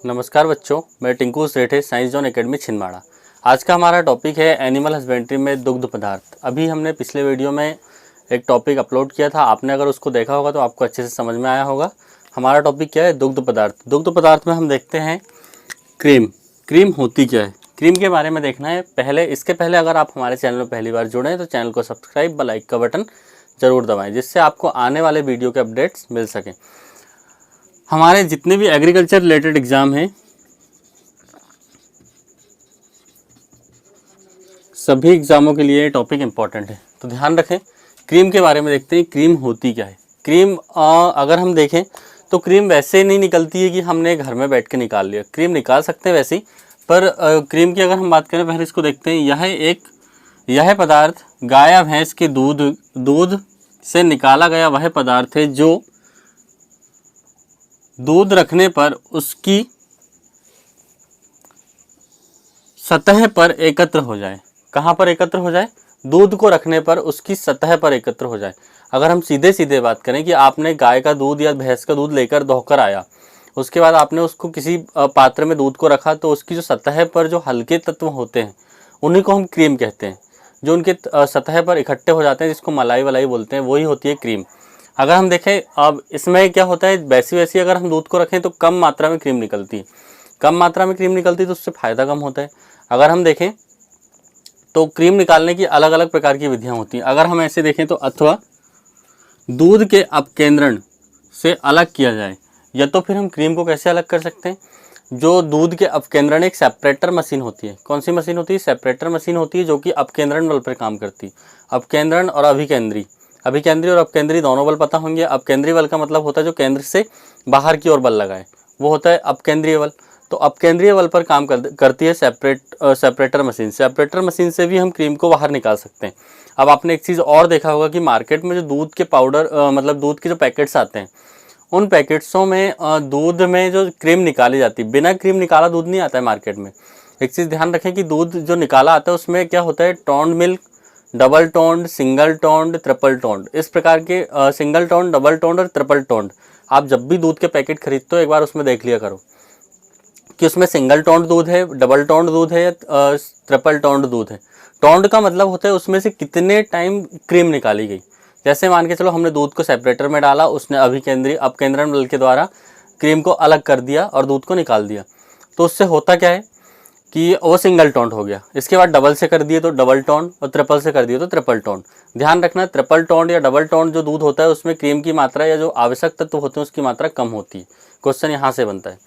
नमस्कार बच्चों, मैं Tinku Sethe science zone academy Chhindwara. आज का हमारा टॉपिक है एनिमल हस्बेंड्री में दुग्ध पदार्थ। अभी हमने पिछले वीडियो में एक टॉपिक अपलोड किया था, आपने अगर उसको देखा होगा तो आपको अच्छे से समझ में आया होगा। हमारा टॉपिक क्या है? दुग्ध पदार्थ। दुग्ध पदार्थ में हम देखते हैं क्रीम। क्रीम होती क्या है, क्रीम के बारे में देखना है। इसके पहले अगर आप हमारे चैनल में पहली बार जुड़े हैं तो चैनल को सब्सक्राइब व लाइक का बटन ज़रूर दबाएँ, जिससे आपको आने वाले वीडियो के अपडेट्स मिल सकें। हमारे जितने भी एग्रीकल्चर रिलेटेड एग्ज़ाम हैं, सभी एग्ज़ामों के लिए टॉपिक इम्पॉर्टेंट है, तो ध्यान रखें। क्रीम के बारे में देखते हैं, क्रीम होती क्या है। क्रीम अगर हम देखें तो क्रीम वैसे नहीं निकलती है कि हमने घर में बैठ के निकाल लिया। क्रीम निकाल सकते हैं वैसे ही, पर क्रीम की अगर हम बात करें, पहले इसको देखते हैं। यह पदार्थ गाय या भैंस के दूध से निकाला गया वह पदार्थ है जो दूध रखने पर उसकी सतह पर एकत्र हो जाए। कहाँ पर एकत्र हो जाए? दूध को रखने पर उसकी सतह पर एकत्र हो जाए। अगर हम सीधे सीधे बात करें कि आपने गाय का दूध या भैंस का दूध लेकर धोकर आया, उसके बाद आपने उसको किसी पात्र में दूध को रखा, तो उसकी जो सतह पर जो हल्के तत्व होते हैं उन्हीं को हम क्रीम कहते हैं। जो उनके सतह पर इकट्ठे हो जाते हैं, जिसको मलाई वलाई बोलते हैं, वही होती है क्रीम। अगर हम देखें, अब इसमें क्या होता है, वैसी अगर हम दूध को रखें तो कम मात्रा में क्रीम निकलती है। कम मात्रा में क्रीम निकलती है तो उससे फ़ायदा कम होता है। अगर हम देखें तो क्रीम निकालने की अलग अलग प्रकार की विधियां होती हैं। अगर हम ऐसे देखें तो अथवा दूध के अपकेंद्रण से अलग किया जाए, या तो फिर हम क्रीम को कैसे अलग कर सकते हैं? जो दूध के अपकेंद्रण, एक सेपरेटर मशीन होती है। कौन सी मशीन होती है? सेपरेटर मशीन होती है, जो कि अपकेंद्रण बल पर काम करती है। अपकेंद्रण और अभिकेंद्री और अपकेंद्री दोनों बल पता होंगे। अपकेंद्री बल का मतलब होता है जो केंद्र से बाहर की ओर बल लगाए, वो होता है अपकेंद्रीय बल। तो अपकेंद्रीय बल पर काम करती है सेपरेटर मशीन। सेपरेटर मशीन से भी हम क्रीम को बाहर निकाल सकते हैं। अब आपने एक चीज़ और देखा होगा कि मार्केट में जो दूध के पाउडर मतलब दूध के जो पैकेट्स आते हैं, उन पैकेट्सों में दूध में जो क्रीम निकाली जाती है, बिना क्रीम निकाला दूध नहीं आता है मार्केट में। एक चीज़ ध्यान रखें कि दूध जो निकाला आता है उसमें क्या होता है, toned milk, double toned, single toned, triple toned, इस प्रकार के सिंगल टोन्ड, डबल टोन्ड और ट्रिपल टोन्ड। आप जब भी दूध के पैकेट खरीदते हो एक बार उसमें देख लिया करो कि उसमें सिंगल टोन्ड दूध है, डबल टोन्ड दूध है या ट्रिपल टोन्ड दूध है। टोन्ड का मतलब होता है उसमें से कितने टाइम क्रीम निकाली गई। जैसे मान के चलो हमने दूध को सेपरेटर में डाला, उसने अपकेंद्रण बल के द्वारा क्रीम को अलग कर दिया और दूध को निकाल दिया, तो उससे होता क्या है कि वो सिंगल टोन्ड हो गया। इसके बाद डबल से कर दिए तो डबल टोन्ड, और ट्रिपल से कर दिए तो ट्रिपल टोन्ड। ध्यान रखना, ट्रिपल टोन्ड या डबल टोन्ड जो दूध होता है उसमें क्रीम की मात्रा या जो आवश्यक तत्व होते हैं उसकी मात्रा कम होती है। क्वेश्चन यहाँ से बनता है।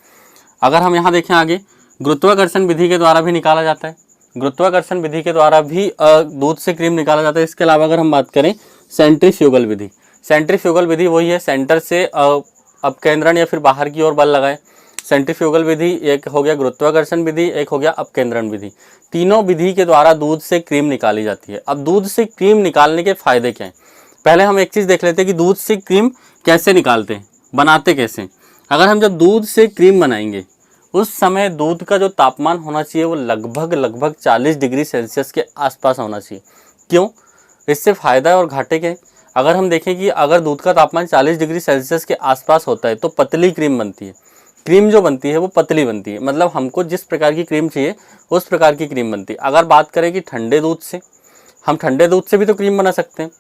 अगर हम यहाँ देखें आगे, गुरुत्वाकर्षण विधि के द्वारा भी निकाला जाता है। गुरुत्वाकर्षण विधि के द्वारा भी दूध से क्रीम निकाला जाता है। इसके अलावा अगर हम बात करें सेंट्रीफ्यूगल विधि, सेंट्रीफ्यूगल विधि वही है, सेंटर से अपकेंद्रण या फिर बाहर की ओर बल लगाए। सेंट्रीफ्यूगल विधि एक हो गया, गुरुत्वाकर्षण विधि एक हो गया, अपकेंद्रण विधि। तीनों विधि के द्वारा दूध से क्रीम निकाली जाती है। अब दूध से क्रीम निकालने के फायदे क्या हैं? पहले हम एक चीज़ देख लेते हैं कि दूध से क्रीम कैसे निकालते हैं, बनाते कैसे। अगर हम जब दूध से क्रीम बनाएंगे उस समय दूध का जो तापमान होना चाहिए वो लगभग 40 डिग्री सेल्सियस के आसपास होना चाहिए। क्यों? इससे फ़ायदा और घाटे के, अगर हम देखें कि अगर दूध का तापमान 40 डिग्री सेल्सियस के आसपास होता है तो पतली क्रीम बनती है। क्रीम जो बनती है वो पतली बनती है, मतलब हमको जिस प्रकार की क्रीम चाहिए उस प्रकार की क्रीम बनती है। अगर बात करें कि ठंडे दूध से, हम ठंडे दूध से भी तो क्रीम बना सकते हैं।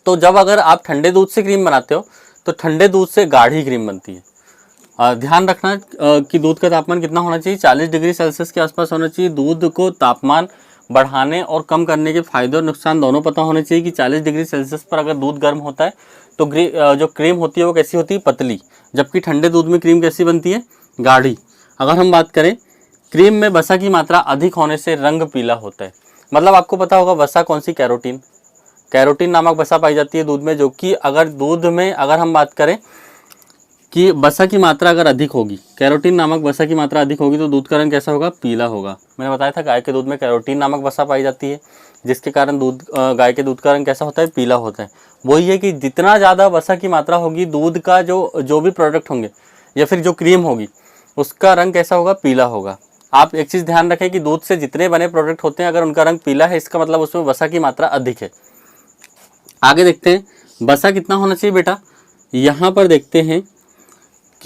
तो जब अगर आप ठंडे दूध से क्रीम बनाते हो तो ठंडे दूध से गाढ़ी क्रीम बनती है। ध्यान रखना कि दूध का तापमान कितना होना चाहिए, 40 डिग्री सेल्सियस के आसपास होना चाहिए। दूध को तापमान बढ़ाने और कम करने के फायदे और नुकसान दोनों पता होने चाहिए कि 40 डिग्री सेल्सियस पर अगर दूध गर्म होता है तो जो क्रीम होती है वो कैसी होती है, पतली, जबकि ठंडे दूध में क्रीम कैसी बनती है, गाढ़ी। अगर हम बात करें, क्रीम में वसा की मात्रा अधिक होने से रंग पीला होता है। मतलब आपको पता होगा वसा कौन सी, कैरोटीन नामक वसा पाई जाती है दूध में, जो कि अगर दूध में अगर हम बात करें कि वसा की मात्रा अगर अधिक होगी, कैरोटीन नामक वसा की मात्रा अधिक होगी तो दूध का रंग कैसा होगा, पीला होगा। मैंने बताया था गाय के दूध में कैरोटीन नामक वसा पाई जाती है, जिसके कारण गाय के दूध का रंग कैसा होता है, पीला होता है। वही है कि जितना ज़्यादा वसा की मात्रा होगी दूध का जो भी प्रोडक्ट होंगे या फिर जो क्रीम होगी उसका रंग कैसा होगा, पीला होगा। आप एक चीज़ ध्यान रखें कि दूध से जितने बने प्रोडक्ट होते हैं अगर उनका रंग पीला है इसका मतलब उसमें वसा की मात्रा अधिक है। आगे देखते हैं वसा कितना होना चाहिए बेटा। यहाँ पर देखते हैं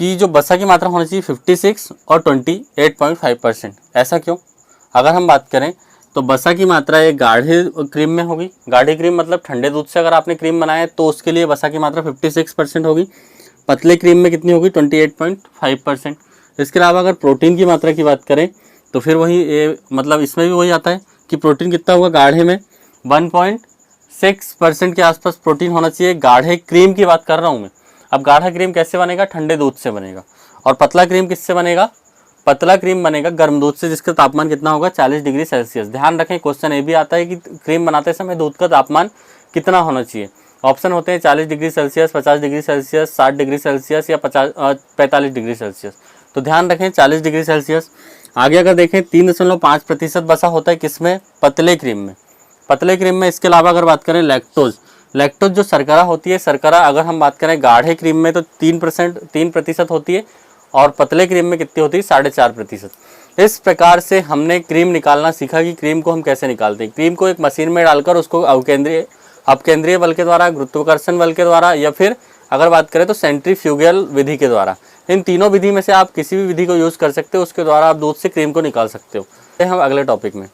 कि जो वसा की मात्रा होनी चाहिए 56 और 28.5%। ऐसा क्यों? अगर हम बात करें तो वसा की मात्रा एक गाढ़े क्रीम में होगी। गाढ़ी क्रीम मतलब ठंडे दूध से अगर आपने क्रीम बनाया है तो उसके लिए वसा की मात्रा 56% होगी। पतले क्रीम में कितनी होगी? 28.5%। इसके अलावा अगर प्रोटीन की मात्रा की बात करें तो फिर वही मतलब इसमें भी वही आता है कि प्रोटीन कितना होगा? गाढ़े में 1.6% के आसपास प्रोटीन होना चाहिए। गाढ़े क्रीम की बात कर रहा हूँ मैं। अब गाढ़ा क्रीम कैसे बनेगा? ठंडे दूध से बनेगा। और पतला क्रीम किससे बनेगा? पतला क्रीम बनेगा गर्म दूध से, जिसका तापमान कितना होगा? 40 डिग्री सेल्सियस। ध्यान रखें, क्वेश्चन ये भी आता है कि क्रीम बनाते समय दूध का तापमान कितना होना चाहिए। ऑप्शन होते हैं 40 degree Celsius, 50 degree Celsius, 60 degree Celsius या 45 डिग्री सेल्सियस। तो ध्यान रखें 40 डिग्री सेल्सियस। आगे अगर देखें 3.5% वसा होता है किसमें? पतले क्रीम में। पतले क्रीम में इसके अलावा अगर बात करें लैक्टोज जो शर्करा होती है, शर्करा अगर हम बात करें गाढ़े क्रीम में तो 3% होती है और पतले क्रीम में कितनी होती है? 4.5%। इस प्रकार से हमने क्रीम निकालना सीखा कि क्रीम को हम कैसे निकालते हैं। क्रीम को एक मशीन में डालकर उसको अपकेंद्रीय बल के द्वारा, गुरुत्वाकर्षण बल के द्वारा, या फिर अगर बात करें तो सेंट्रीफ्यूगल विधि के द्वारा। इन तीनों विधि में से आप किसी भी विधि को यूज़ कर सकते हो, उसके द्वारा आप दूध से क्रीम को निकाल सकते हो। हम अगले टॉपिक में